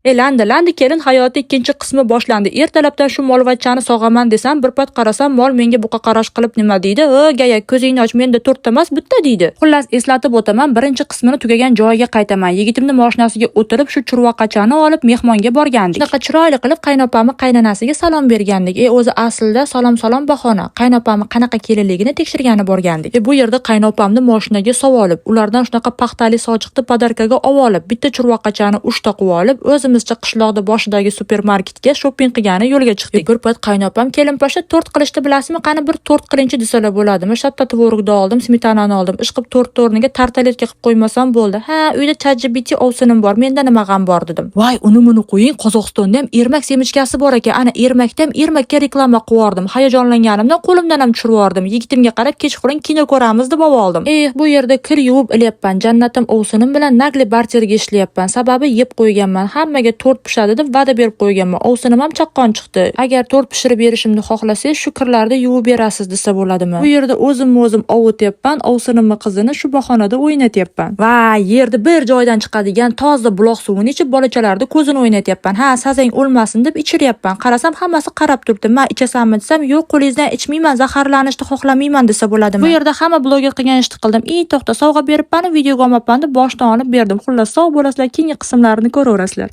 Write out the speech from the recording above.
Landi kelin hayoti ikkinchi qismi boshlandi. Ertalabdan shu molvachchani sog'aman desam, bir pat qarasam, mol menga buqa qarash qilib nima deydi? Gaya, ko'zingni och, menda 4 ta emas, bitta deydi. Xullas, eslatib o'taman, birinchi qismini tugagan joyiga qaytaman. Yigitimni mashinasiga o'tirib, shu churvaqachani olib mehmonga borgandik. Shunaqa chiroyli qilib qaynopamni qaynanasiga salom bergandik. O'zi aslida salom bahona. Qaynopamni qanaqa kelinligini tekshirgani borgandik. Bu yerda qaynopamni mashinaga sovolib, ulardan shunaqa paxtali sochiqni podarkaga olib, bitta churvaqachani ushtaqib olib, o'zimizcha qishloqda boshidagi supermarketga shopping qilgani yo'lga chiqdik. Bir pat qaynopam kelinpasha tort qilishni bilasizmi? Qani bir tort qilinchi desalar bo'ladimi? Shatta tvorogni oldim, smetanani oldim. Ishqib tort o'rniga tartaletka qilib qo'ymasam bo'ldi. Ha, uyda ChatGPT ovsinim bor. Menda nima g'am bor dedim. Voy, uni buni qo'ying, Qozog'istonda ham ermak semichkasi bor ekan. Ana ermakda ham ermakka reklama qilardim. Hayajonlanganimdan qo'limdan ham tushirardim. Yigitimga qarab, kechqurun kino ko'ramiz deb oldim. Bu yerda kir yuvib ilyapman. Jannatim ovsinim bilan nagli barterga ishlayapman. Sababi yeb qo'yganman. Hammaga tort pishadi deb va'da berib qo'yganman. Ovsinim ham chaqqon chiqdi. Agar tort pishirib berishimni xohlasangiz, shu kirlarni yuvib berasiz desa bo'ladimi? Bu yerda o'zim ovutyapman, ovsinimni qizini shu bahonada o'ynatyapman. Va yerda bir joydan chiqadigan toza buloq suvini ichib bolachalarni ko'zini o'ynatyapman. Ha, sazang o'lmasin deb ichiryapman. Qarasam hammasi qarab turibdi. Men ichasanmi desam, yo'q, qo'lingizdan ichmayman, zaharlanishni xohlamayman desa bo'ladimi? Bu yerda hamma bloger qilgan ishni qildim. To'xta, sovg'a beribman, videoga olmabman deb boshdan olib berdim. Xullas, sog' bo'lasizlar, keyingi qismlarini ko'raverasizlar.